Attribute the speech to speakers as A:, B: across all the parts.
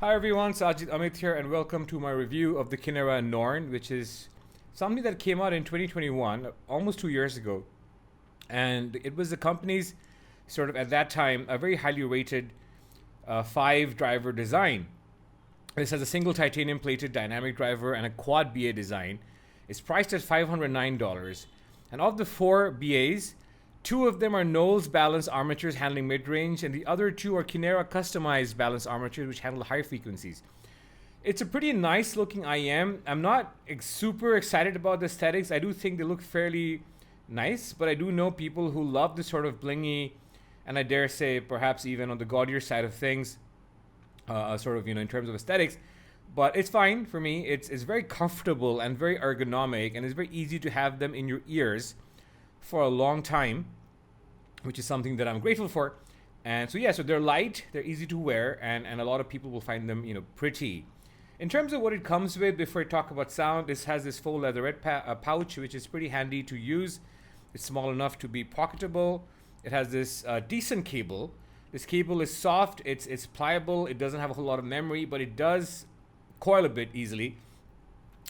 A: Hi everyone, Sajid Amit here and welcome to my review of the Kinera Norn, which is something that came out in 2021, almost 2 years ago. And it was the company's sort of at that time a very highly rated 5 driver design. This has a single titanium plated dynamic driver and a quad BA design. It's priced at $509. And of the 4 BAs, 2 of them are Knowles balanced armatures handling mid-range, and the other 2 are Kinera customized balanced armatures which handle high frequencies. It's a pretty nice looking IM. I'm not super excited about the aesthetics. I do think they look fairly nice, but I do know people who love the sort of blingy, and I dare say perhaps even on the gaudier side of things, sort of, in terms of aesthetics. But it's fine for me. It's very comfortable and very ergonomic, and it's very easy to have them in your ears for a long time, which is something that I'm grateful for. And so so they're light, they're easy to wear, and a lot of people will find them pretty. In terms of what it comes with, before I talk about sound, this has this faux leatherette pouch, which is pretty handy to use. It's small enough to be pocketable. It has this decent cable. This cable is soft, it's pliable, it doesn't have a whole lot of memory, but it does coil a bit easily.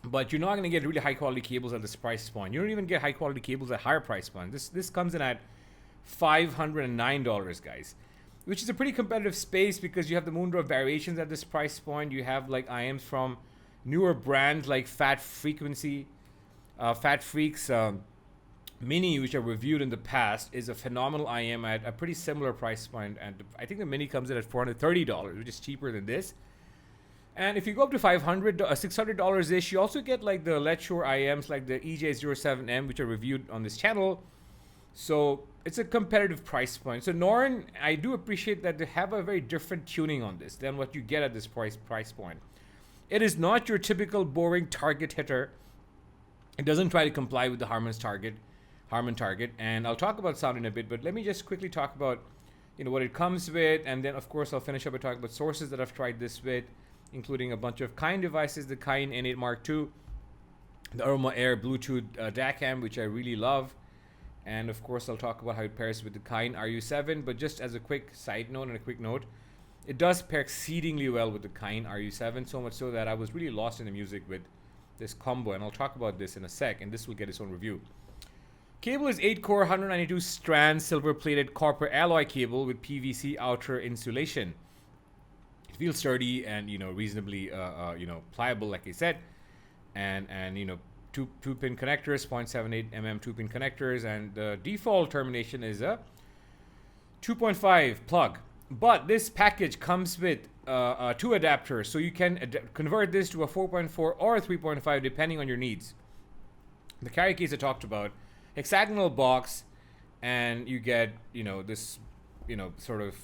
A: But you're not going to get really high quality cables at this price point. You don't even get high quality cables at higher price points. This comes in at $509, guys, which is a pretty competitive space because you have the moondrop variations at this price point. You have like IMs from newer brands like Fat Freaks Mini, which I reviewed in the past, is a phenomenal IM at a pretty similar price point, and I think the Mini comes in at $430, which is cheaper than this. And if you go up to $600 ish, you also get like the Let's Shore IMs like the EJ07M, which I reviewed on this channel. So it's a competitive price point. So Norn, I do appreciate that they have a very different tuning on this than what you get at this price point. It is not your typical boring target hitter. It doesn't try to comply with the Harman target. And I'll talk about sound in a bit, but let me just quickly talk about what it comes with, and then of course I'll finish up by talking about sources that I've tried this with, including a bunch of Kind devices, the Kind N8 Mark II, the Aroma Air Bluetooth DAC, which I really love. And of course, I'll talk about how it pairs with the Kind RU7. But just as a quick side note and a quick note, it does pair exceedingly well with the Kind RU7, so much so that I was really lost in the music with this combo. And I'll talk about this in a sec, and this will get its own review. Cable is 8-core, 192 strand, silver-plated copper alloy cable with PVC outer insulation. It feels sturdy and reasonably pliable, like I said, and two-pin connectors, 0.78 mm 2-pin connectors, and the default termination is a 2.5 plug. But this package comes with 2 adapters, so you can convert this to a 4.4 or a 3.5 depending on your needs. The carry case I talked about, hexagonal box, and you get this sort of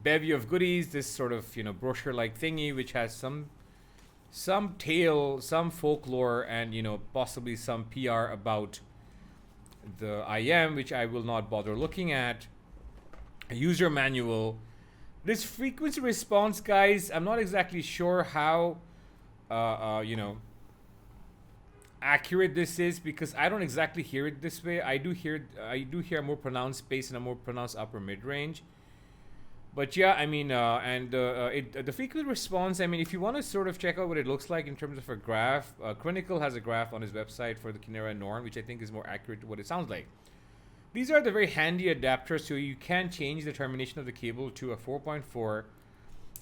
A: bevy of goodies, this sort of brochure-like thingy which has some tale, some folklore, and possibly some PR about the IM, which I will not bother looking at. A user manual. This frequency response, guys, I'm not exactly sure how accurate this is, because I don't exactly hear it this way. I do hear a more pronounced bass and a more pronounced upper mid range. But yeah, I mean, the frequency response, I mean, if you want to sort of check out what it looks like in terms of a graph, Clinical has a graph on his website for the Kinera Norn, which I think is more accurate to what it sounds like. These are the very handy adapters, so you can change the termination of the cable to a 4.4,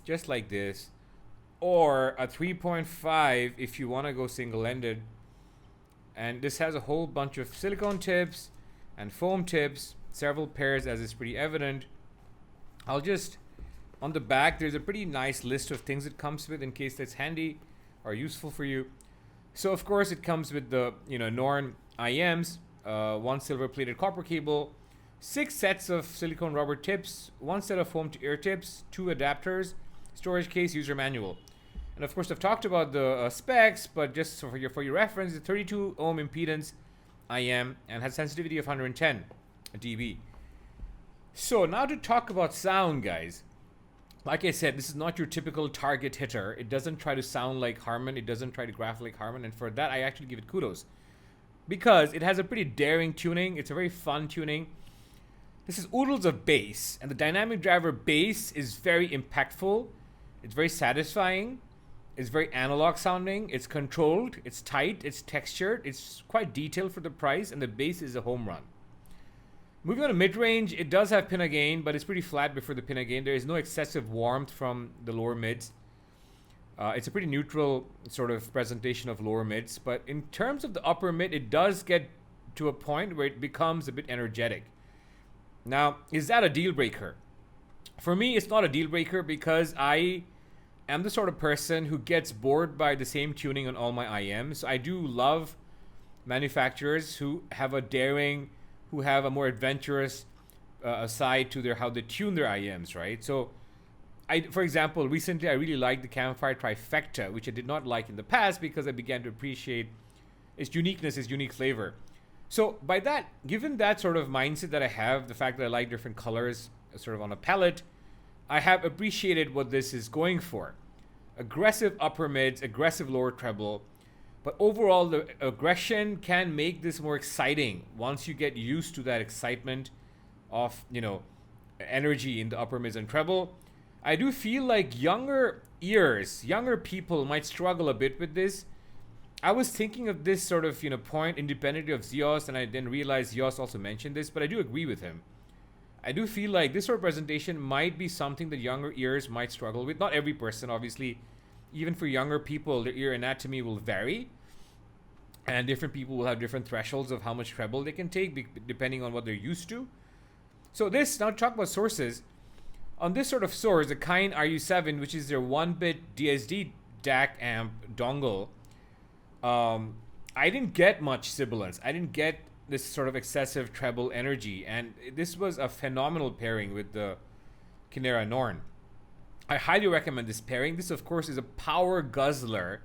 A: just like this, or a 3.5 if you want to go single-ended. And this has a whole bunch of silicone tips and foam tips, several pairs, as is pretty evident. I'll just, on the back, there's a pretty nice list of things it comes with in case that's handy or useful for you. So of course it comes with the Norn IMs, 1 silver-plated copper cable, 6 sets of silicone rubber tips, 1 set of foam to ear tips, 2 adapters, storage case, user manual. And of course I've talked about the specs, but just for your reference, the 32 ohm impedance IM and has sensitivity of 110 dB. So now to talk about sound, guys. Like I said, this is not your typical target hitter. It doesn't try to sound like Harman. It doesn't try to graph like Harman. And for that, I actually give it kudos, because it has a pretty daring tuning. It's a very fun tuning. This is oodles of bass, and the dynamic driver bass is very impactful. It's very satisfying. It's very analog sounding. It's controlled. It's tight. It's textured. It's quite detailed for the price, and the bass is a home run. Moving on to mid-range, it does have pinna gain, but it's pretty flat before the pinna gain. There is no excessive warmth from the lower mids. It's a pretty neutral sort of presentation of lower mids, but in terms of the upper mid, it does get to a point where it becomes a bit energetic. Now, is that a deal breaker? For me, it's not a deal breaker because I am the sort of person who gets bored by the same tuning on all my IMs. I do love manufacturers who have a daring, who have a more adventurous side to their how they tune their IMs, right? So, for example, recently I really liked the Campfire Trifecta, which I did not like in the past because I began to appreciate its uniqueness, its unique flavor. So by that, given that sort of mindset that I have, the fact that I like different colors sort of on a palette, I have appreciated what this is going for. Aggressive upper mids, aggressive lower treble, but overall the aggression can make this more exciting once you get used to that excitement of, energy in the upper mids and treble. I do feel like younger people might struggle a bit with this. I was thinking of this sort of, point independently of Zios, and I then realized Zios also mentioned this, but I do agree with him. I do feel like this sort of presentation might be something that younger ears might struggle with. Not every person, obviously. Even for younger people, their ear anatomy will vary. And different people will have different thresholds of how much treble they can take, depending on what they're used to. So now talk about sources. On this sort of source, the Kind RU7, which is their 1-bit DSD DAC amp dongle, I didn't get much sibilance. I didn't get this sort of excessive treble energy, and this was a phenomenal pairing with the Kinera Norn. I highly recommend this pairing. This, of course, is a power guzzler,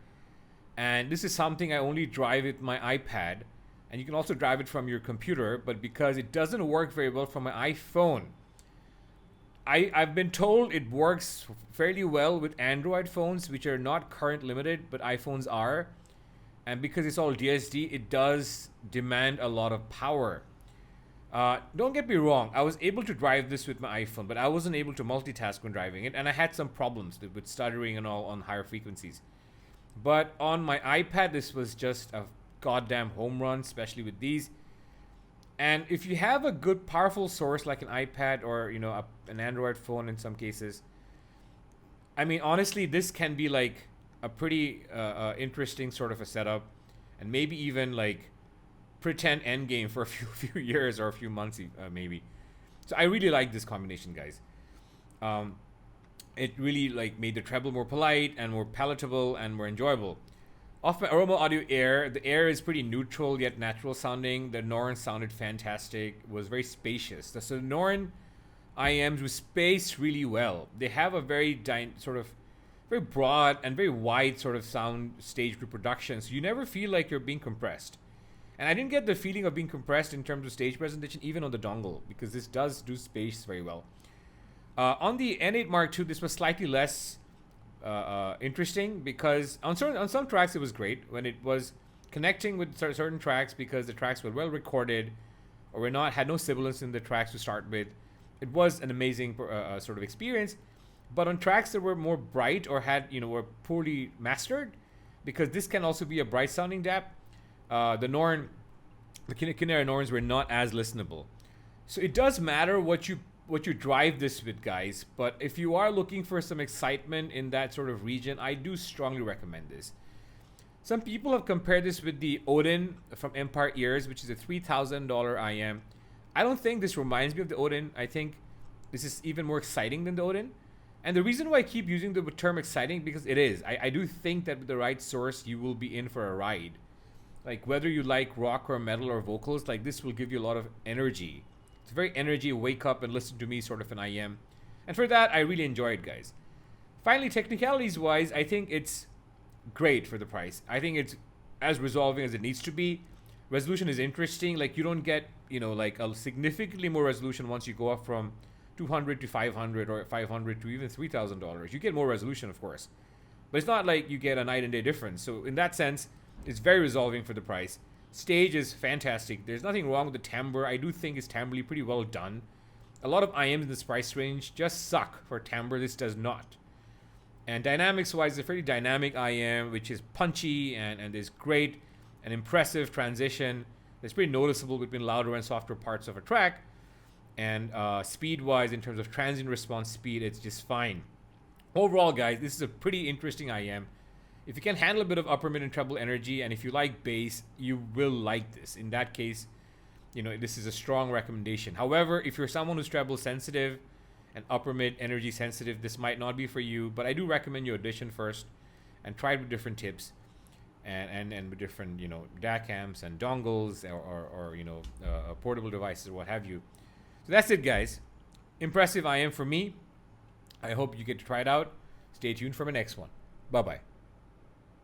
A: and this is something I only drive with my iPad, and you can also drive it from your computer, but because it doesn't work very well from my iPhone, I've been told it works fairly well with Android phones, which are not current limited, but iPhones are. And because it's all DSD, it does demand a lot of power. Don't get me wrong, I was able to drive this with my iPhone, but I wasn't able to multitask when driving it, and I had some problems with stuttering and all on higher frequencies. But on my iPad, this was just a goddamn home run, especially with these. And if you have a good, powerful source like an iPad or an Android phone in some cases, I mean, honestly, this can be like a pretty interesting sort of a setup, and maybe even like pretend endgame for a few years or a few months maybe. So I really like this combination, guys. It really like made the treble more polite and more palatable and more enjoyable. Off my Aroma Audio Air, the Air is pretty neutral yet natural sounding. The Norn sounded fantastic, was very spacious. So the Norn IMs were spaced really well. They have a very very broad and very wide sort of sound stage reproduction, so you never feel like you're being compressed. And I didn't get the feeling of being compressed in terms of stage presentation, even on the dongle, because this does do space very well. On the N8 Mark II, this was slightly less interesting because on some tracks it was great when it was connecting with certain tracks because the tracks were well recorded or had no sibilance in the tracks to start with. It was an amazing sort of experience. But on tracks that were more bright or were poorly mastered, because this can also be a bright sounding DAP, the Kinera Norns were not as listenable. So it does matter what you drive this with, guys. But if you are looking for some excitement in that sort of region, I do strongly recommend this. Some people have compared this with the Odin from Empire Ears, which is a $3,000 IM. I don't think this reminds me of the Odin. I think this is even more exciting than the Odin. And the reason why I keep using the term exciting, because it is. I do think that with the right source, you will be in for a ride. Like, whether you like rock or metal or vocals, like, this will give you a lot of energy. It's very energy, wake up and listen to me sort of an IM. And for that, I really enjoy it, guys. Finally, technicalities-wise, I think it's great for the price. I think it's as resolving as it needs to be. Resolution is interesting. Like, you don't get, like a significantly more resolution once you go up from $200 to $500 or $500 to even $3,000. You get more resolution, of course, but it's not like you get a night and day difference. So in that sense, it's very resolving for the price. Stage is fantastic. There's nothing wrong with the timbre. I do think it's timbrely pretty well done. A lot of IMs in this price range just suck for timbre. This does not. And dynamics wise, it's a pretty dynamic IM, which is punchy and there's great and impressive transition. It's pretty noticeable between louder and softer parts of a track. And speed wise, in terms of transient response speed, it's just fine. Overall, guys, this is a pretty interesting IM. If you can handle a bit of upper mid and treble energy, and if you like bass, you will like this. In that case, you know, this is a strong recommendation. However, if you're someone who's treble sensitive and upper mid energy sensitive, this might not be for you, but I do recommend you audition first and try it with different tips and with different, you know, DAC amps and dongles or you know, portable devices or what have you. So that's it, guys. Impressive IM for me. I hope you get to try it out. Stay tuned for my next one. Bye-bye.